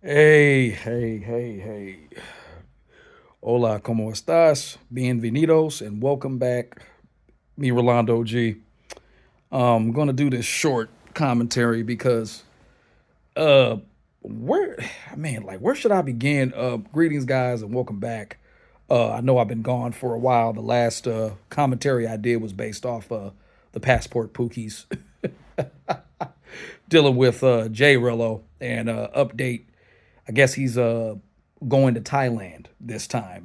Hey. Hola, ¿cómo estás? Bienvenidos and welcome back. Me, Rolando G. I'm going to do this short commentary because, uh, where, where should I begin? Greetings, guys, and welcome back. I know I've been gone for a while. The last commentary I did was based off the Passport Pookies dealing with Jay Rello and update. I guess he's going to Thailand this time.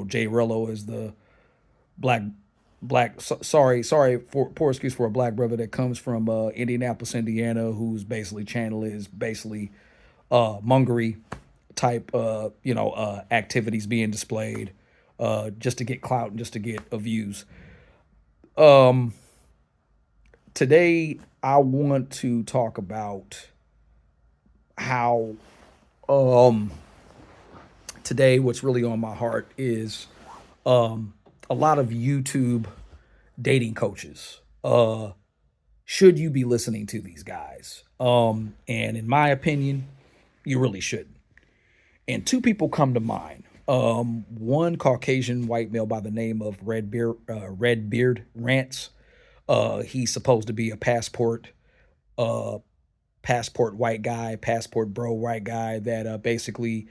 Jay Rello is the black sorry for poor excuse for a black brother that comes from Indianapolis, Indiana, whose basically channel is basically mongery type activities being displayed just to get clout and just to get views. Um, Today I want to talk about how um today what's really on my heart is a lot of YouTube dating coaches. Should you be listening to these guys? And in my opinion, you really shouldn't. And two people come to mind. One Caucasian white male by the name of Red Beard Rants. He's supposed to be a uh, passport white guy, passport bro white guy that basically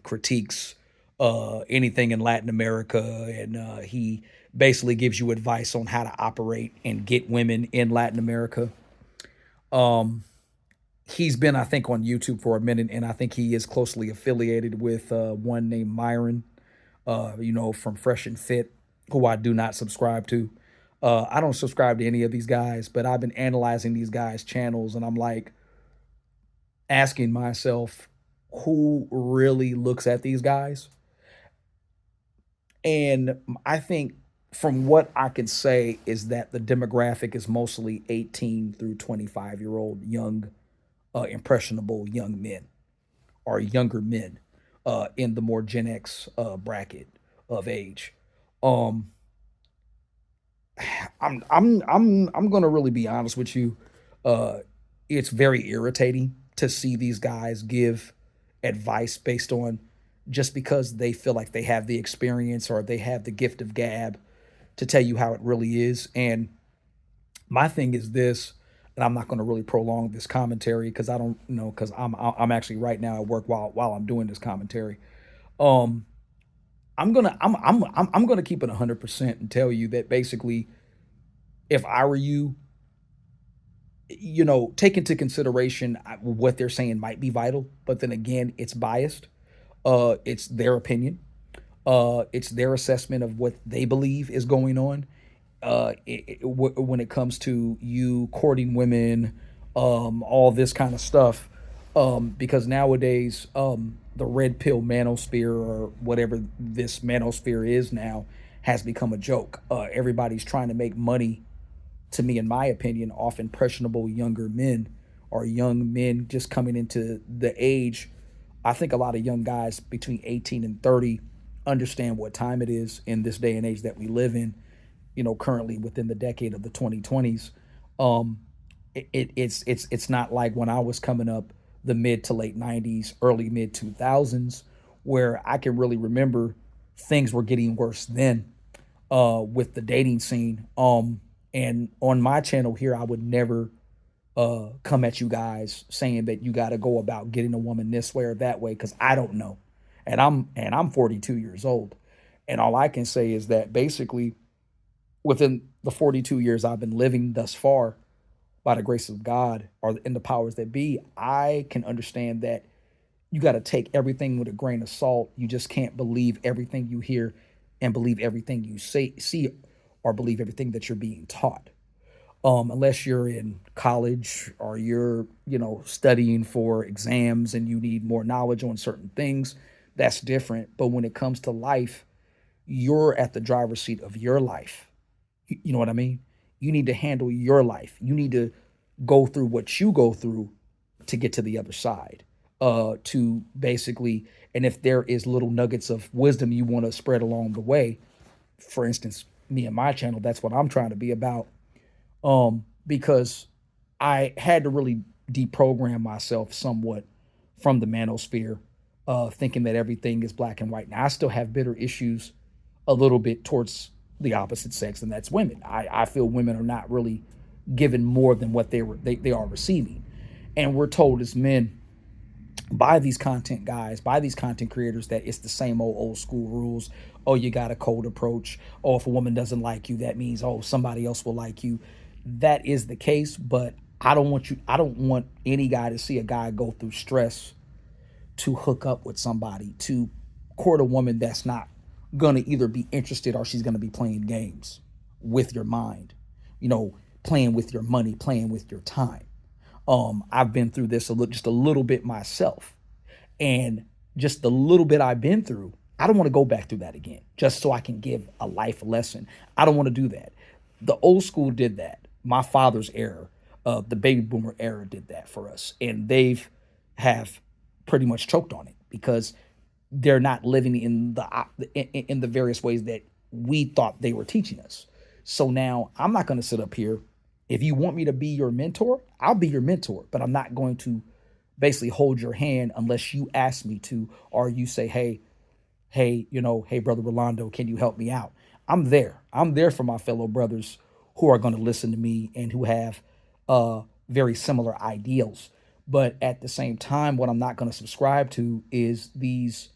critiques anything in Latin America, and he basically gives you advice on how to operate and get women in Latin America. Um, he's been, I think, on YouTube for a minute, and I think he is closely affiliated with one named Myron, from Fresh and Fit, who I do not subscribe to. I don't subscribe to any of these guys, but I've been analyzing these guys' channels, and I'm like, asking myself who really looks at these guys. And I think from what I can say is that the demographic is mostly 18 through 25-year-old young, impressionable young men or younger men in the more Gen X bracket of age. Um, I'm gonna really be honest with you. Uh, it's very irritating to see these guys give advice based on just because they feel like they have the experience or they have the gift of gab to tell you how it really is. And my thing is this, and I'm not going to really prolong this commentary because I don't know because I'm actually right now at work while I'm doing this commentary. Um, I'm gonna keep it 100% and tell you that basically, if I were you, take into consideration what they're saying might be vital, but then again, it's biased. It's their opinion. It's their assessment of what they believe is going on. When it comes to you courting women, all this kind of stuff, because nowadays, the red pill manosphere or whatever this manosphere is now has become a joke. Everybody's trying to make money, to me, in my opinion, off impressionable younger men or young men just coming into the age. I think a lot of young guys between 18 and 30 understand what time it is in this day and age that we live in, currently within the decade of the 2020s. Um, it's not like when I was coming up, the mid to late 90s, early mid 2000s, where I can really remember things were getting worse then with the dating scene. And on my channel here, I would never come at you guys saying that you got to go about getting a woman this way or that way because I don't know, and I'm 42 years old, and all I can say is that basically within the 42 years I've been living thus far, by the grace of God or in the powers that be, I can understand that you got to take everything with a grain of salt. You just can't believe everything you hear and believe everything you see, or believe everything that you're being taught. Unless you're in college or you're, studying for exams and you need more knowledge on certain things, that's different. But when it comes to life, you're at the driver's seat of your life. You know what I mean? You need to handle your life. You need to go through what you go through to get to the other side. To basically, and if there is little nuggets of wisdom you want to spread along the way, for instance, me and my channel, that's what I'm trying to be about. Because I had to really deprogram myself somewhat from the manosphere, thinking that everything is black and white. Now, I still have bitter issues a little bit towards the opposite sex, and that's women. I feel women are not really given more than what they are receiving. And we're told as men by these content guys, by these content creators, that it's the same old school rules. Oh, you got a cold approach. Oh, if a woman doesn't like you, that means, oh, somebody else will like you. That is the case, but I don't want any guy to see a guy go through stress to hook up with somebody, to court a woman that's not gonna either be interested or she's gonna be playing games with your mind, playing with your money, playing with your time. I've been through this just a little bit myself, and just the little bit I've been through, I don't want to go back through that again just so I can give a life lesson. I don't want to do that. The old school did that. My father's era, the baby boomer era, did that for us, and they've have pretty much choked on it because they're not living in the various ways that we thought they were teaching us. So now I'm not going to sit up here. If you want me to be your mentor, I'll be your mentor, but I'm not going to basically hold your hand unless you ask me to, or you say, hey, brother Rolando, can you help me out? I'm there. I'm there for my fellow brothers who are going to listen to me and who have very similar ideals. But at the same time, what I'm not going to subscribe to is these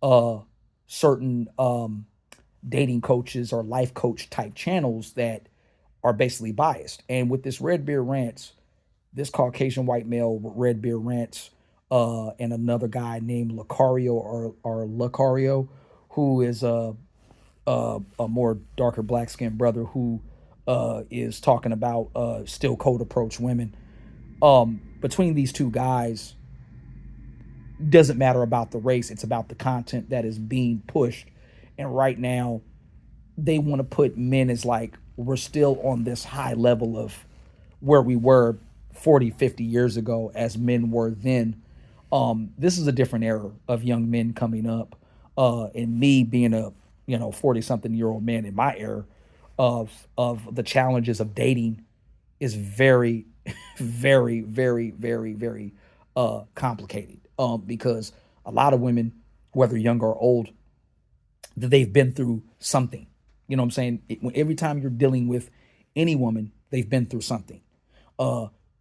uh, certain dating coaches or life coach type channels that are basically biased. And with this Red Beard Rants, this Caucasian white male, Red Beard Rants, and another guy named Lucario or Lucario, who is a more darker black skinned brother who is talking about still cold approach women. Between these two guys, doesn't matter about the race, it's about the content that is being pushed. And right now, they want to put men as like we're still on this high level of where we were 40, 50 years ago as men were then. This is a different era of young men coming up. And me being a 40 something year old man in my era of the challenges of dating is very, very, very, very, very complicated. Because a lot of women, whether young or old, that they've been through something. You know what I'm saying? Every time you're dealing with any woman, they've been through something.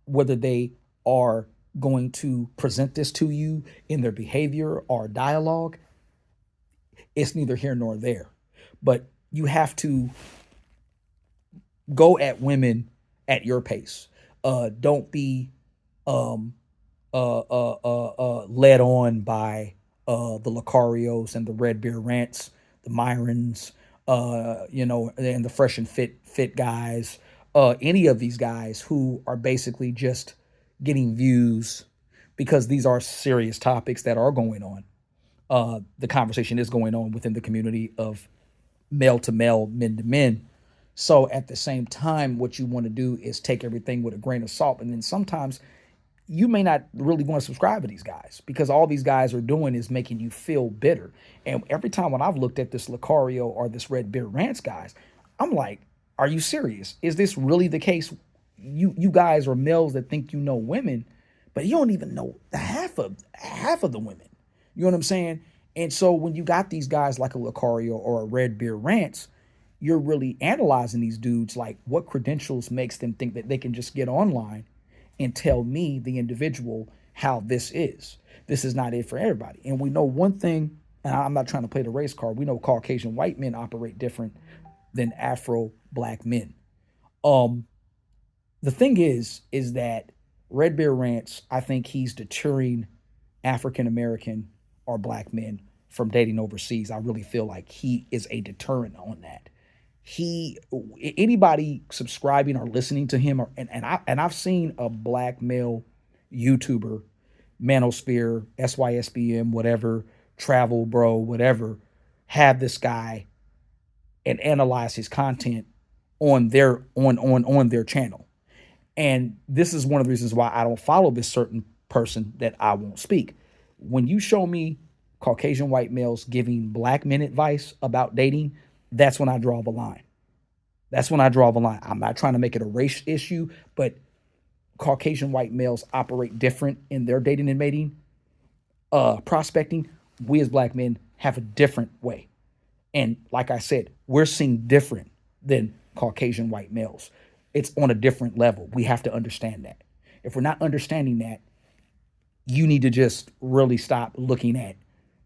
Whether they are going to present this to you in their behavior or dialogue, it's neither here nor there. But you have to go at women at your pace. Don't be um, led on by the Lucarios and the Red Beard Rants, the Myrons, and the fresh and fit guys. Any of these guys who are basically just getting views because these are serious topics that are going on. The conversation is going on within the community of male to male, men to men. So at the same time, what you want to do is take everything with a grain of salt. And then sometimes you may not really want to subscribe to these guys because all these guys are doing is making you feel bitter. And every time when I've looked at this Lucario or this Red Beard Rants guys, I'm like, are you serious? Is this really the case? You guys are males that think you know women, but you don't even know the half of the women. You know what I'm saying? And so when you got these guys like a Lucario or a Red Beard Rants, you're really analyzing these dudes like what credentials makes them think that they can just get online and tell me, the individual, how this is. This is not it for everybody. And we know one thing, and I'm not trying to play the race card, we know Caucasian white men operate different than Afro black men. The thing is that Red Beard Rants, I think he's deterring African American or black men from dating overseas. I really feel like he is a deterrent on that. He Anybody subscribing or listening to him, I've seen a black male YouTuber, Manosphere, SYSBM, whatever, Travel Bro, whatever, have this guy and analyze his content on their channel. And this is one of the reasons why I don't follow this certain person that I won't speak. When you show me Caucasian white males giving black men advice about dating, that's when I draw the line. That's when I draw the line. I'm not trying to make it a race issue, but Caucasian white males operate different in their dating and mating prospecting, we as black men have a different way. And like I said, we're seeing different than Caucasian white males. It's on a different level. We have to understand that. If we're not understanding that, you need to just really stop looking at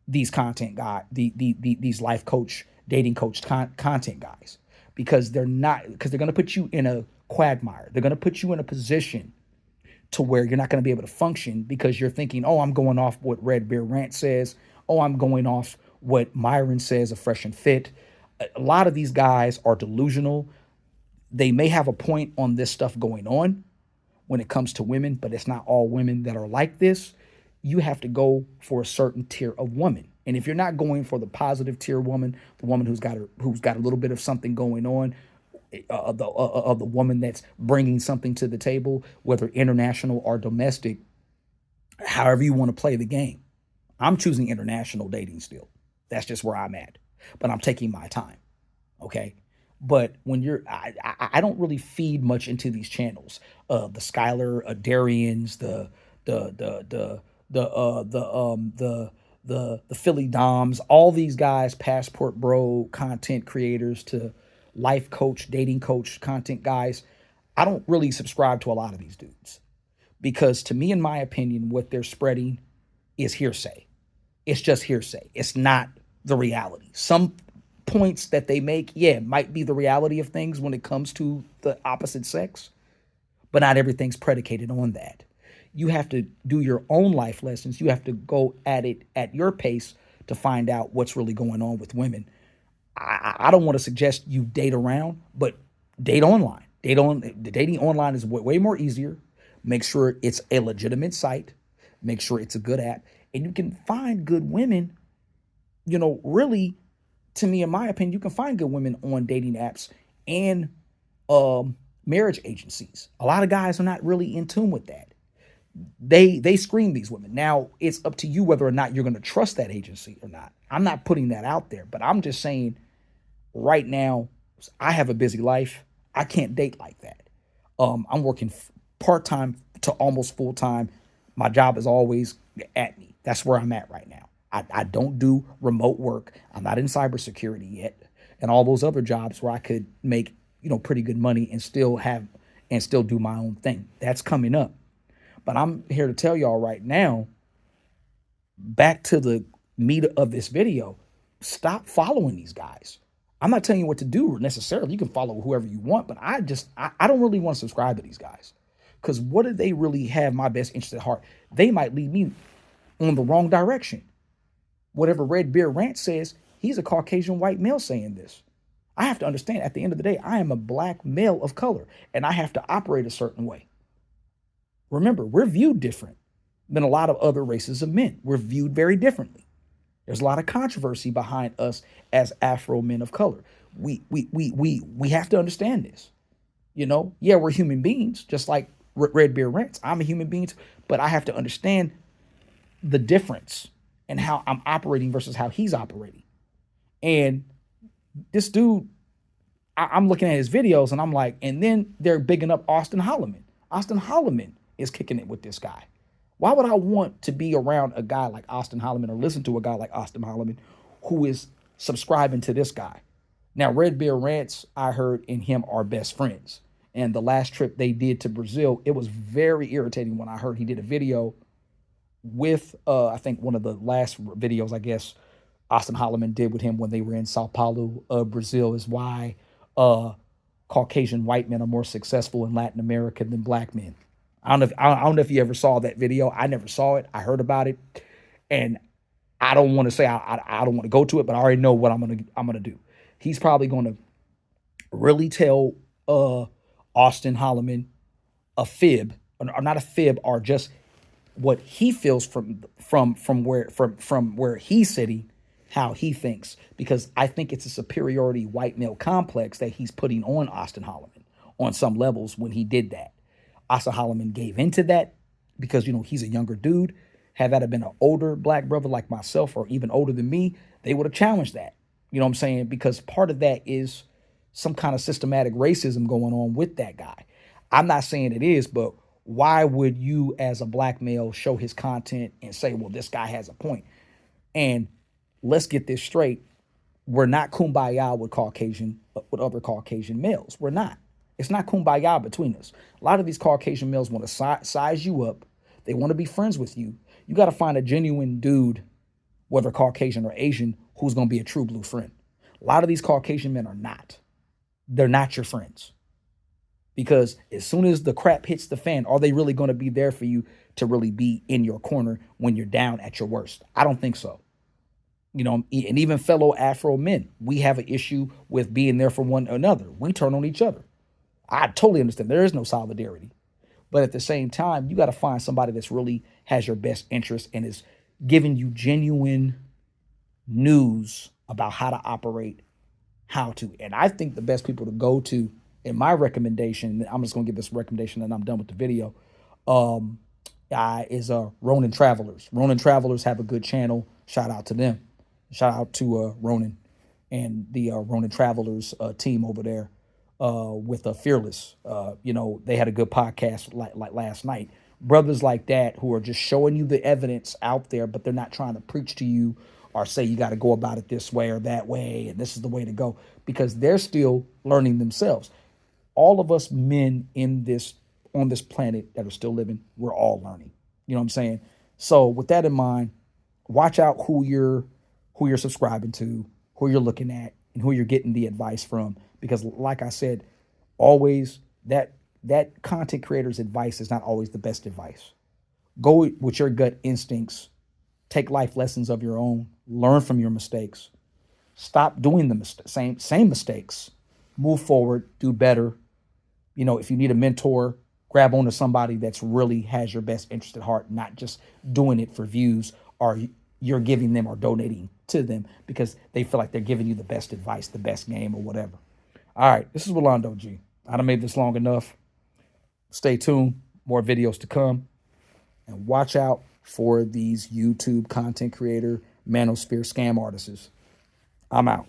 these content guy, these life coach, dating coach content guys, because they're going to put you in a quagmire. They're going to put you in a position to where you're not going to be able to function because you're thinking, oh, I'm going off what Red Beard Rant says. Oh, I'm going off what Myron says of Fresh and Fit. A lot of these guys are delusional. They may have a point on this stuff going on when it comes to women, but it's not all women that are like this. You have to go for a certain tier of woman. And if you're not going for the positive tier woman, the woman who's got a little bit of something going on, of the woman that's bringing something to the table, whether international or domestic, however you want to play the game. I'm choosing international dating still. That's just where I'm at. But I'm taking my time. Okay. But when I don't really feed much into these channels. The Skylar, Darians, the Philly Doms, all these guys, passport bro, content creators to life coach, dating coach, content guys. I don't really subscribe to a lot of these dudes because to me, in my opinion, what they're spreading is hearsay. It's just hearsay. It's not the reality. Some points that they make, yeah, might be the reality of things when it comes to the opposite sex, but not everything's predicated on that. You have to do your own life lessons. You have to go at it at your pace to find out what's really going on with women. I don't want to suggest you date around, but date online. Dating online is way more easier. Make sure it's a legitimate site. Make sure it's a good app, and you can find good women. Really, to me, in my opinion, you can find good women on dating apps and marriage agencies. A lot of guys are not really in tune with that. They screen these women. Now it's up to you whether or not you're going to trust that agency or not. I'm not putting that out there, but I'm just saying right now, I have a busy life. I can't date like that. I'm working part-time to almost full-time. My job is always at me. That's where I'm at right now. I don't do remote work. I'm not in cybersecurity yet. And all those other jobs where I could make, pretty good money and still do my own thing. That's coming up. But I'm here to tell y'all right now, back to the meat of this video, stop following these guys. I'm not telling you what to do necessarily. You can follow whoever you want, but I don't really want to subscribe to these guys. Because what do they really have my best interest at heart? They might lead me on the wrong direction. Whatever Red Beard Rant says, he's a Caucasian white male saying this. I have to understand at the end of the day, I am a black male of color and I have to operate a certain way. Remember, we're viewed different than a lot of other races of men. We're viewed very differently. There's a lot of controversy behind us as Afro men of color. We have to understand this. Yeah, we're human beings, just like Red Beard Rants. I'm a human being, but I have to understand the difference and how I'm operating versus how he's operating. And this dude, I'm looking at his videos and I'm like, and then they're bigging up Austin Holloman. Austin Holloman is kicking it with this guy. Why would I want to be around a guy like Austin Holloman or listen to a guy like Austin Holloman who is subscribing to this guy? Now, Red Beard Rants, I heard, and him are best friends. And the last trip they did to Brazil, it was very irritating when I heard he did a video with, I think one of the last videos, I guess, Austin Holloman did with him when they were in Sao Paulo, Brazil, is why Caucasian white men are more successful in Latin America than black men. I don't know if you ever saw that video. I never saw it. I heard about it, and I don't want to say I don't want to go to it, but I already know what I'm gonna do. He's probably going to really tell Austin Holloman a fib, or not a fib, or just what he feels from where he's sitting, how he thinks, because I think it's a superiority white male complex that he's putting on Austin Holloman on some levels when he did that. Austin Holloman gave into that because, he's a younger dude. Had that have been an older black brother like myself or even older than me, they would have challenged that. You know what I'm saying? Because part of that is some kind of systematic racism going on with that guy. I'm not saying it is, but why would you as a black male show his content and say, well, this guy has a point? And let's get this straight. We're not kumbaya with other Caucasian males. We're not. It's not kumbaya between us. A lot of these Caucasian males want to size you up. They want to be friends with you. You got to find a genuine dude, whether Caucasian or Asian, who's going to be a true blue friend. A lot of these Caucasian men are not. They're not your friends. Because as soon as the crap hits the fan, are they really going to be there for you to really be in your corner when you're down at your worst? I don't think so. You know, and even fellow Afro men, we have an issue with being there for one another. We turn on each other. I totally understand. There is no solidarity. But at the same time, you got to find somebody that's really has your best interest and is giving you genuine news about how to operate, how to. And I think the best people to go to, in my recommendation, I'm just going to give this recommendation and I'm done with the video, is Ronin Travelers. Ronin Travelers have a good channel. Shout out to them. Shout out to Ronin and the Ronin Travelers team over there with Fearless. They had a good podcast like last night. Brothers like that who are just showing you the evidence out there, but they're not trying to preach to you or say you got to go about it this way or that way and this is the way to go, because they're still learning themselves. All of us men on this planet that are still living, we're all learning. You know what I'm saying? So with that in mind, watch out who you're subscribing to, who you're looking at, and who you're getting the advice from. Because like I said, always that content creator's advice is not always the best advice. Go with your gut instincts, take life lessons of your own, learn from your mistakes, stop doing the same mistakes, move forward, do better. If you need a mentor, grab onto somebody that's really has your best interest at heart, not just doing it for views or you're giving them or donating to them because they feel like they're giving you the best advice, the best game or whatever. All right, this is Rolando G. I done made this long enough. Stay tuned. More videos to come. And watch out for these YouTube content creator, manosphere scam artists. I'm out.